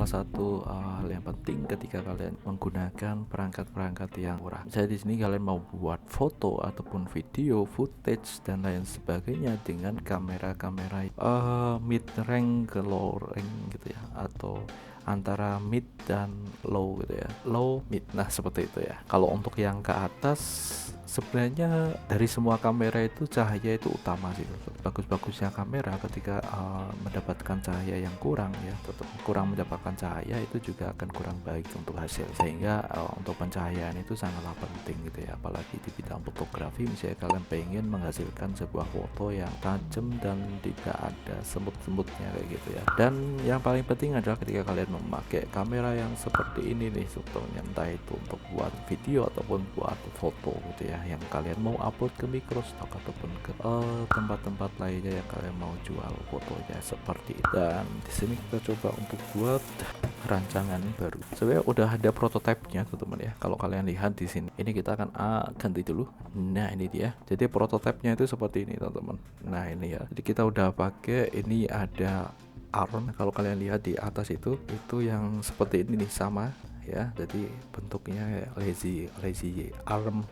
salah satu hal yang penting ketika kalian menggunakan perangkat-perangkat yang murah. Jadi di sini kalian mau buat foto ataupun video, footage dan lain sebagainya dengan kamera-kamera mid range ke low range gitu ya, atau antara mid dan low gitu ya, low mid. Nah seperti itu ya. Kalau untuk yang ke atas, sebenarnya dari semua kamera itu cahaya itu utama sih. Bagus-bagusnya kamera ketika mendapatkan cahaya yang kurang ya, tetap kurang mendapatkan cahaya, itu juga akan kurang baik untuk hasil. Sehingga untuk pencahayaan itu sangatlah penting gitu ya, apalagi di bidang fotografi. Misalnya kalian pengen menghasilkan sebuah foto yang tajam dan tidak ada semut-semutnya kayak gitu ya. Dan yang paling penting adalah ketika kalian memakai kamera yang seperti ini nih contohnya, entah itu untuk buat video ataupun buat foto gitu ya, yang kalian mau upload ke Microstock ataupun ke tempat-tempat lainnya yang kalian mau jual fotonya seperti itu. Dan di sini kita coba untuk buat rancangan baru. Sebenarnya udah ada prototipenya teman-teman ya. Kalau kalian lihat di sini, ini kita akan ganti dulu. Nah ini dia. Jadi prototipenya itu seperti ini teman-teman. Nah ini ya. Jadi kita udah pakai, ini ada arm. Kalau kalian lihat di atas itu yang seperti ini nih, sama ya, jadi bentuknya lazy arm.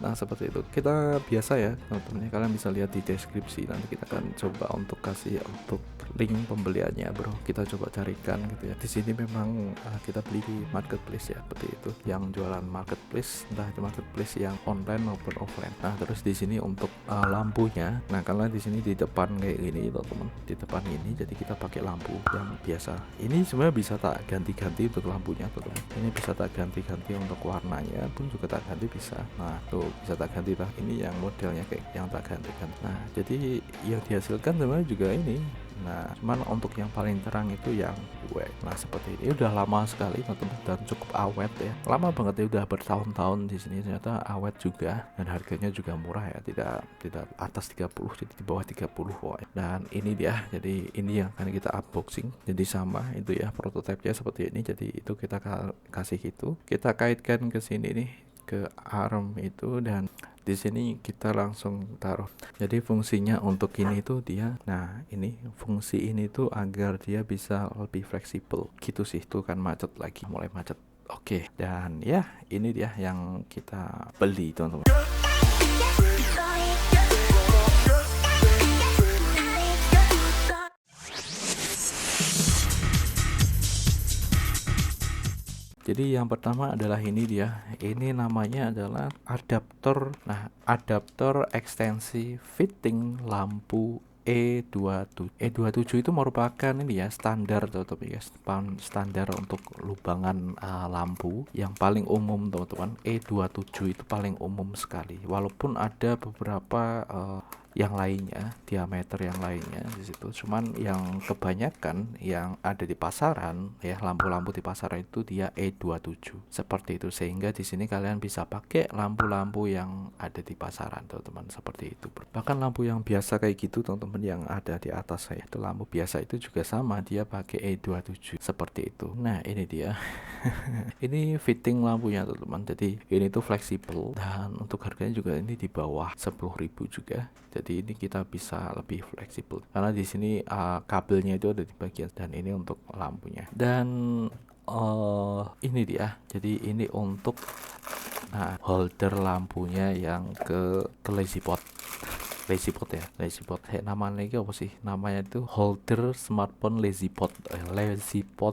Nah seperti itu. Kita biasa ya teman-teman, kalian bisa lihat di deskripsi, nanti kita akan coba untuk kasih untuk link pembeliannya bro, kita coba carikan gitu ya. Di sini memang kita beli di marketplace ya, seperti itu, yang jualan marketplace, entah itu marketplace yang online maupun offline. Nah terus di sini untuk lampunya, nah karena di sini di depan kayak gini teman-teman, di depan ini, jadi kita pakai lampu yang biasa. Ini sebenarnya bisa tak ganti-ganti untuk lampunya teman-teman, ini bisa tak ganti-ganti untuk warnanya pun juga tak ganti bisa. Nah tuh bisa tak ganti lah, ini yang modelnya kayak yang tak ganti-ganti. Nah jadi yang dihasilkan sebenarnya juga ini. Nah cuman untuk yang paling terang itu yang white. Nah seperti ini udah lama sekali teman-teman, dan cukup awet ya, lama banget ya, udah bertahun-tahun di sini, ternyata awet juga, dan harganya juga murah ya, tidak atas 30, jadi di bawah 30 pokoknya. Dan ini dia, jadi ini yang akan kita unboxing. Jadi sama itu ya, prototipenya seperti ini. Jadi itu kita kasih itu, kita kaitkan ke sini nih, ke arm itu, dan di sini kita langsung taruh. Jadi fungsinya untuk ini tuh dia, nah ini fungsi ini tuh agar dia bisa lebih fleksibel gitu sih. Tuh kan macet lagi, mulai macet. Oke, dan ya ini dia yang kita beli teman-teman. Jadi yang pertama adalah ini dia. Ini namanya adalah adaptor. Nah, adaptor ekstensi fitting lampu E27. E27 itu merupakan ini ya, standar teman-teman ya, standar untuk lubangan lampu yang paling umum teman-teman. E27 itu paling umum sekali. Walaupun ada beberapa yang lainnya, diameter yang lainnya di situ, cuman yang kebanyakan yang ada di pasaran ya, lampu-lampu di pasaran itu dia E27 seperti itu. Sehingga di sini kalian bisa pakai lampu-lampu yang ada di pasaran teman-teman, seperti itu. Bahkan lampu yang biasa kayak gitu teman-teman, yang ada di atas saya itu lampu biasa itu juga sama, dia pakai E27 seperti itu. Nah ini dia. Ini fitting lampunya teman-teman, jadi ini tuh fleksibel, dan untuk harganya juga ini di bawah 10.000 juga. Jadi ini kita bisa lebih fleksibel karena di sini kabelnya itu ada di bagian, dan ini untuk lampunya. Dan ini dia, jadi ini untuk holder lampunya yang ke lazy pot ya, lazy pot. Namanya apa sih namanya, itu holder smartphone lazy pot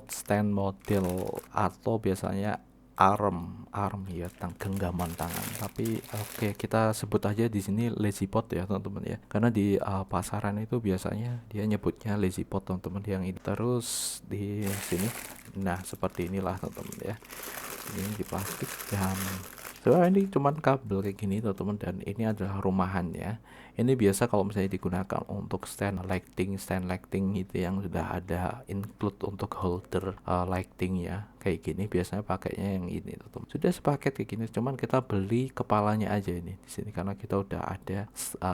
stand model, atau biasanya arm ya, genggaman tangan. Tapi oke, kita sebut aja di sini lazy pot ya teman-teman ya, karena di pasaran itu biasanya dia nyebutnya lazy pot teman-teman yang ini. Terus di sini, nah seperti inilah teman-teman ya, ini di plastik, dan ini cuman kabel kayak gini teman-teman, dan ini adalah rumahannya. Ini biasa kalau misalnya digunakan untuk stand lighting itu yang sudah ada include untuk holder lighting ya, kayak gini biasanya pakainya yang ini teman-teman. Sudah sepaket kayak gini, cuman kita beli kepalanya aja ini di sini karena kita udah ada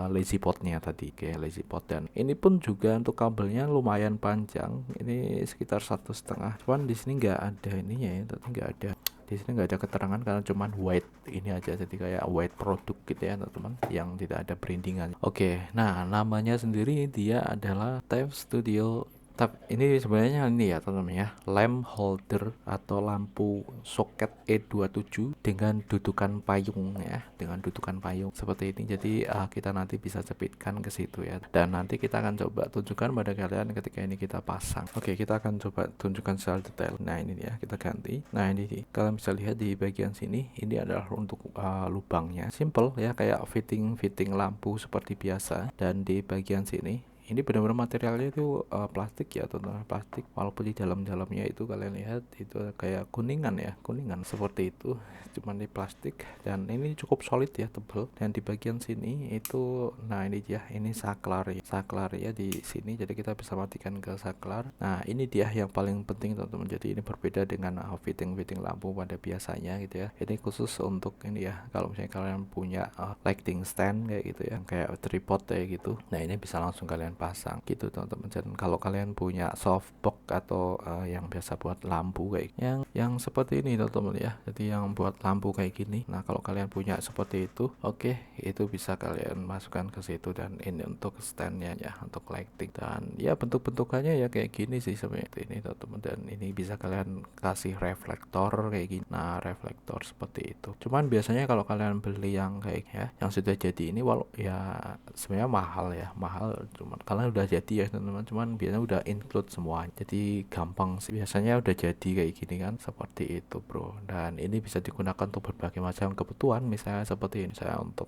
lazy potnya tadi, kayak lazy pot. Dan ini pun juga untuk kabelnya lumayan panjang, ini sekitar 1,5. Cuman di sini nggak ada ininya ya, nggak ada di sini, nggak ada keterangan karena cuman white ini aja, jadi kayak white produk gitu ya teman-teman, yang tidak ada brandingan. Oke, nah namanya sendiri dia adalah TF Studio Tapi ini sebenarnya ini ya teman-teman ya, lamp holder atau lampu soket E27 dengan dudukan payung ya, dengan dudukan payung seperti ini. Jadi kita nanti bisa cepitkan ke situ ya. Dan nanti kita akan coba tunjukkan pada kalian ketika ini kita pasang. Oke, kita akan coba tunjukkan secara detail. Nah ini ya, kita ganti. Nah ini kalian bisa lihat di bagian sini, ini adalah untuk lubangnya. Simple ya, kayak fitting lampu seperti biasa. Dan di bagian sini ini benar-benar materialnya itu plastik ya, teman-teman, plastik. Walaupun di dalamnya itu kalian lihat itu kayak kuningan ya, kuningan seperti itu, cuman di plastik. Dan ini cukup solid ya, tebal. Dan di bagian sini itu, nah ini dia, ini saklar ya di sini. Jadi kita bisa matikan ke saklar. Nah ini dia yang paling penting teman-teman. Jadi ini berbeda dengan fitting lampu pada biasanya gitu ya. Ini khusus untuk ini ya, kalau misalnya kalian punya lighting stand kayak gitu ya, kayak tripod kayak gitu. Nah ini bisa langsung kalian pasang gitu teman-teman. Dan kalau kalian punya softbox atau yang biasa buat lampu kayak yang seperti ini teman-teman ya, jadi yang buat lampu kayak gini. Nah kalau kalian punya seperti itu, oke, itu bisa kalian masukkan ke situ. Dan ini untuk standnya ya, untuk lighting. Dan ya bentuk-bentukannya ya kayak gini sih seperti ini teman-teman. Dan ini bisa kalian kasih reflektor kayak gini. Nah reflektor seperti itu. Cuman biasanya kalau kalian beli yang kayak ya, yang sudah jadi ini, walau ya sebenarnya mahal, cuman kalian udah jadi ya teman-teman, cuman biasanya udah include semua, jadi gampang sih biasanya udah jadi kayak gini kan, seperti itu bro. Dan ini bisa digunakan untuk berbagai macam kebutuhan, misalnya seperti ini, saya untuk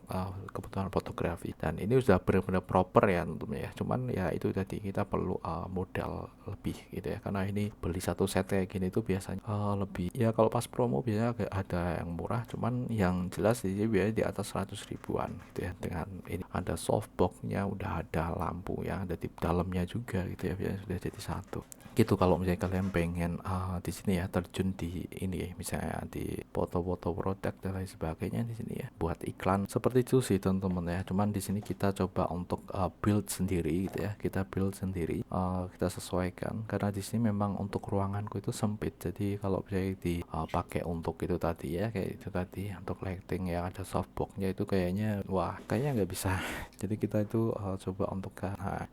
kebutuhan fotografi. Dan ini sudah benar-benar proper ya teman-teman ya, cuman ya itu tadi kita perlu modal lebih gitu ya, karena ini beli satu set kayak gini itu biasanya lebih ya, kalau pas promo biasanya ada yang murah, cuman yang jelas ini biasanya di atas 100 ribuan gitu ya. Dengan ini ada softboxnya, udah ada lampu yang ada di dalamnya juga gitu ya, biasanya sudah jadi satu gitu. Kalau misalnya kalian pengen di sini ya, terjun di ini ya, misalnya di foto-foto produk dan lain sebagainya di sini ya, buat iklan seperti itu sih teman-teman ya. Cuman di sini kita coba untuk build sendiri gitu ya, kita build sendiri, kita sesuaikan, karena di sini memang untuk ruanganku itu sempit. Jadi kalau misalnya dipakai untuk itu tadi ya, kayak itu tadi untuk lighting yang ada softboxnya itu kayaknya kayaknya nggak bisa. Jadi kita itu coba untuk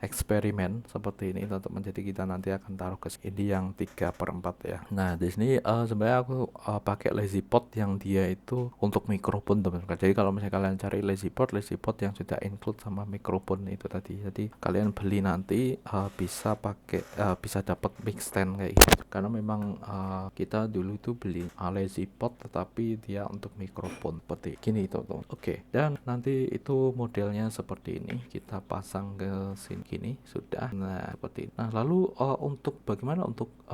eksperimen seperti ini teman-teman. Jadi kita nanti akan taruh ke ini yang 3/4 ya. Nah di sini sebenarnya aku pakai lazy pot yang dia itu untuk mikrofon teman-teman. Jadi kalau misalnya kalian cari lazy pot yang sudah include sama mikrofon itu tadi, jadi kalian beli nanti bisa pakai bisa dapat mic stand kayak gitu. Karena memang kita dulu itu beli lazy pot tetapi dia untuk mikrofon seperti gini teman-teman. Oke, dan nanti itu modelnya seperti ini, kita pasang ke sini gini sudah. Nah seperti ini. Nah lalu untuk bagaimana untuk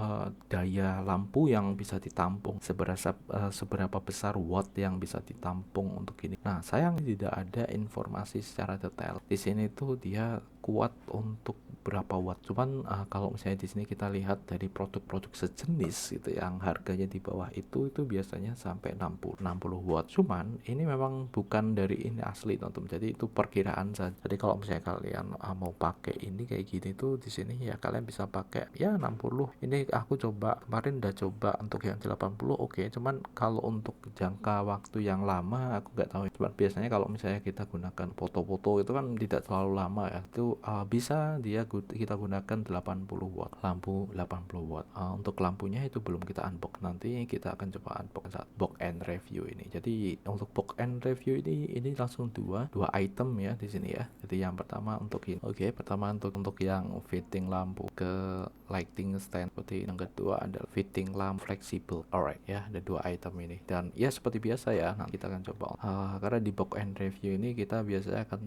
daya lampu yang bisa ditampung, seberapa besar watt yang bisa ditampung untuk ini. Nah sayang tidak ada informasi secara detail di sini tuh dia kuat untuk berapa watt. Cuman kalau misalnya di sini kita lihat dari produk-produk sejenis gitu yang harganya di bawah itu biasanya sampai 60 watt. Cuman ini memang bukan dari ini asli teman-teman. Jadi itu perkiraan saja. Jadi kalau misalnya kalian mau pakai ini kayak gini tuh di sini ya kalian bisa pakai ya 60. Ini aku coba kemarin udah coba untuk yang 80 oke. Cuman kalau untuk jangka waktu yang lama aku nggak tahu. Cuman biasanya kalau misalnya kita gunakan foto-foto itu kan tidak terlalu lama ya. Itu bisa kita gunakan 80 watt, lampu 80 watt. Untuk lampunya itu belum kita unbox, nanti kita akan coba unbox saat box and review ini. Jadi untuk box and review ini langsung dua item ya di sini ya. Jadi yang pertama untuk ini, pertama untuk yang fitting lampu ke lighting stand, seperti yang kedua adalah fitting lamp flexible. Alright ya, ada dua item ini. Dan ya seperti biasa ya, nanti kita akan coba karena di box and review ini kita biasanya akan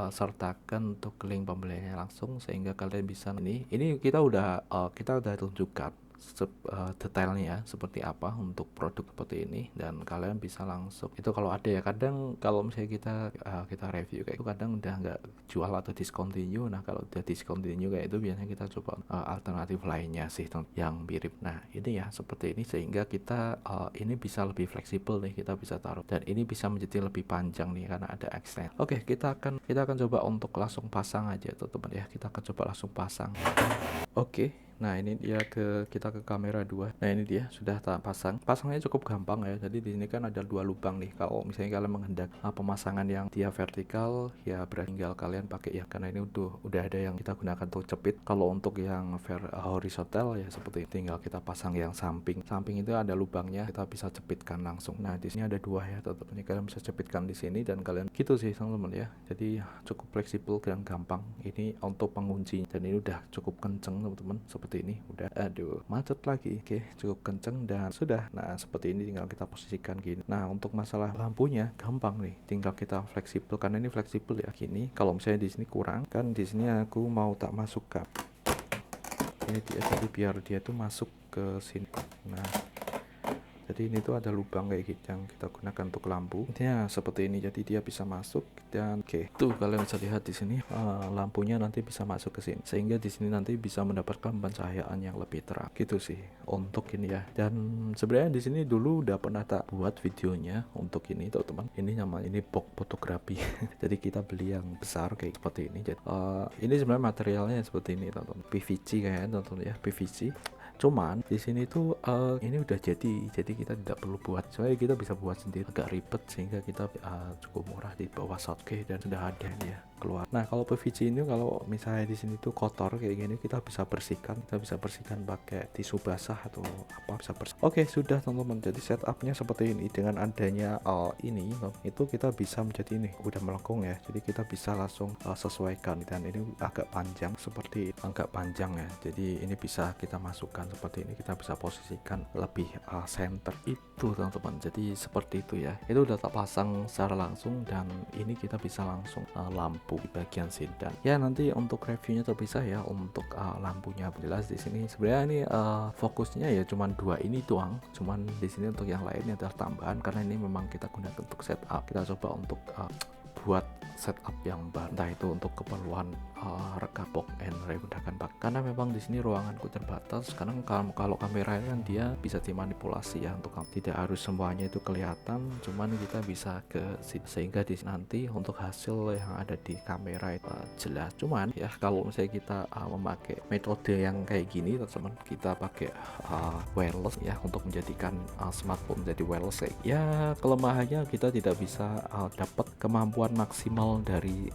sertakan untuk link pembeliannya langsung, sehingga kalian bisa ini kita udah tunjukkan detailnya seperti apa untuk produk seperti ini, dan kalian bisa langsung itu kalau ada ya. Kadang kalau misalnya kita review kayak itu kadang udah nggak jual atau discontinue. Nah kalau udah discontinue kayak itu biasanya kita coba alternatif lainnya sih yang mirip. Nah ini ya seperti ini, sehingga kita ini bisa lebih fleksibel nih, kita bisa taruh, dan ini bisa menjadi lebih panjang nih karena ada extend. Oke, kita akan coba untuk langsung pasang aja teman-teman ya. Kita akan coba langsung pasang. Oke, nah ini dia kita ke kamera 2. Nah ini dia sudah tak pasang. Pasangnya cukup gampang ya. Jadi di sini kan ada 2 lubang nih. Kalau misalnya kalian menghendak pemasangan yang dia vertikal, ya berarti tinggal kalian pakai ya. Karena ini udah ada yang kita gunakan untuk cepit. Kalau untuk yang horizontal ya seperti tinggal kita pasang yang samping. Samping itu ada lubangnya, kita bisa cepitkan langsung. Nah di sini ada 2 ya, tetapnya kalian bisa cepitkan di sini dan kalian gitu sih teman-teman ya. Jadi cukup fleksibel dan gampang. Ini untuk pengunci dan ini udah cukup kenceng teman-teman, seperti ini udah. Aduh, macet lagi. Oke, cukup kenceng dan sudah. Nah seperti ini tinggal kita posisikan gini. Nah untuk masalah lampunya gampang nih, tinggal kita fleksibel karena ini fleksibel ya gini. Kalau misalnya di sini kurang kan, di sini aku mau tak masukkan ini dia, jadi biar dia tuh masuk ke sini. Nah jadi ini tuh ada lubang kayak gitu yang kita gunakan untuk lampu ya, seperti ini. Jadi dia bisa masuk dan oke, tuh kalian bisa lihat di sini lampunya nanti bisa masuk ke sini, sehingga di sini nanti bisa mendapatkan pencahayaan yang lebih terang gitu sih untuk ini ya. Dan sebenarnya di sini dulu udah pernah tak buat videonya untuk ini teman-teman. Ini nama ini box fotografi. Jadi kita beli yang besar kayak seperti ini. Jadi ini sebenarnya materialnya seperti ini teman-teman, PVC kayaknya teman-teman ya, PVC. Cuman di sini tuh ini udah jadi kita tidak perlu buat, soalnya kita bisa buat sendiri, agak ribet sehingga kita cukup murah di bawah Shopee dan sudah ada ya keluar. Nah kalau PVC ini kalau misalnya di sini tuh kotor kayak gini, kita bisa bersihkan pakai tisu basah atau apa, bisa bersih. Oke sudah teman-teman, jadi setupnya seperti ini. Dengan adanya ini itu kita bisa menjadi ini udah melengkung ya, jadi kita bisa langsung sesuaikan. Dan ini agak panjang ya, jadi ini bisa kita masukkan seperti ini, kita bisa posisikan lebih center itu teman-teman. Jadi seperti itu ya, itu udah tak pasang secara langsung dan ini kita bisa langsung lampu di bagian sini. Dan ya nanti untuk reviewnya terpisah ya untuk lampunya. Jelas di sini sebenarnya ini fokusnya ya cuman 2 ini doang, cuman di sini untuk yang lainnya adalah tambahan karena ini memang kita gunakan untuk setup. Kita coba untuk buat setup yang baru, entah itu untuk keperluan rekam box and menggunakan bug, karena memang di sini ruanganku terbatas. Karena kalau kamera kan dia bisa dimanipulasi ya, untuk tidak harus semuanya itu kelihatan, cuman kita bisa ke sini sehingga di nanti untuk hasil yang ada di kamera itu jelas. Cuman ya kalau misalnya kita memakai metode yang kayak gini teman-teman, kita pakai wireless ya untuk menjadikan smartphone menjadi wireless ya, kelemahannya kita tidak bisa dapat kemampuan maksimal dari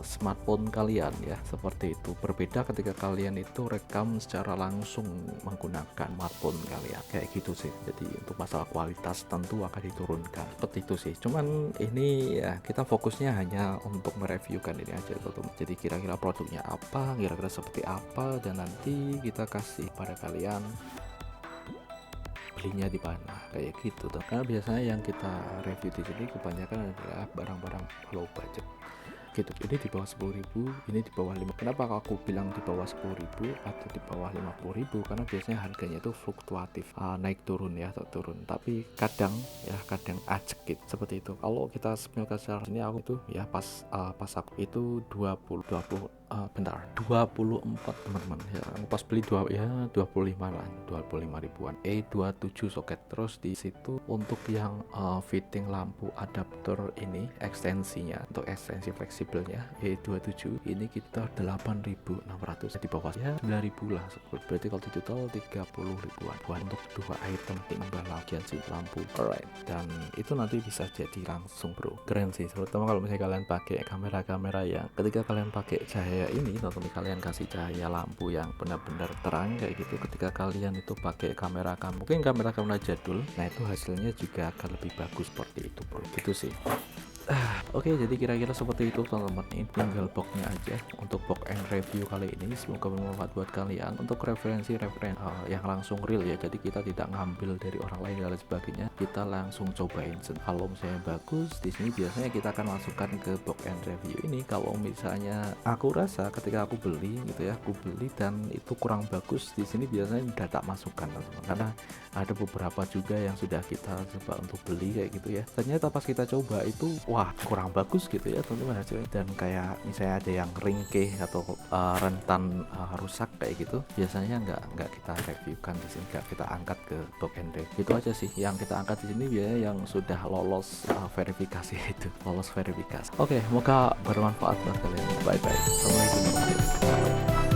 smartphone kalian ya, seperti itu. Berbeda ketika kalian itu rekam secara langsung menggunakan smartphone kalian kayak gitu sih. Jadi untuk masalah kualitas tentu akan diturunkan seperti itu sih. Cuman ini ya kita fokusnya hanya untuk mereviewkan ini aja teman-teman. Jadi kira-kira produknya apa, kira-kira seperti apa, dan nanti kita kasih pada kalian belinya di mana kayak gitu tuh. Karena biasanya yang kita review di sini kebanyakan adalah barang-barang low budget gitu. Ini di bawah 10.000, ini di bawah 5. Kenapa aku bilang di bawah 10.000 atau di bawah 50.000? Karena biasanya harganya itu fluktuatif, naik turun ya, atau turun, tapi kadang acek gitu, seperti itu. Kalau kita smilkan secara ini aku itu ya pas aku itu 24 teman-teman ya, pas beli 25 lah, 25 ribuan, 27 soket. Terus di situ untuk yang fitting lampu adapter ini ekstensinya, untuk ekstensi fleksibelnya E27 ini kita 8.600, di bawah ya 9.000 lah, berarti kalau di total 30 ribuan buat untuk 2 item tambah bagian si lampu. Alright, dan itu nanti bisa jadi langsung bro, keren sih, terutama kalau misalnya kalian pakai kamera yang ketika kalian pakai cahaya ini, nanti kalian kasih cahaya lampu yang benar-benar terang kayak gitu. Ketika kalian itu pakai kamera mungkin kamera jadul, nah itu hasilnya juga akan lebih bagus seperti itu bro, gitu sih. Oke, jadi kira-kira seperti itu teman-teman. Ini tinggal boxnya aja untuk box and review kali ini. Semoga bermanfaat buat kalian. Untuk referensi yang langsung real ya, jadi kita tidak ngambil dari orang lain dan sebagainya, kita langsung cobain. Kalau misalnya bagus, di sini biasanya kita akan masukkan ke box and review ini. Kalau misalnya aku rasa ketika aku beli gitu ya, aku beli dan itu kurang bagus, di sini biasanya tidak tak masukkan teman-teman, karena ada beberapa juga yang sudah kita coba untuk beli kayak gitu ya, ternyata pas kita coba itu wah kurang bagus gitu ya teman-teman hasilnya. Dan kayak misalnya ada yang ringkih atau rentan rusak kayak gitu, biasanya nggak kita reviewkan di sini, nggak kita angkat ke box and review. Itu aja sih yang kita angkat di sini, biasanya yang sudah lolos verifikasi itu, lolos verifikasi. Oke, semoga bermanfaat buat kalian. Bye bye. Assalamualaikum warahmatullahi wabarakatuh.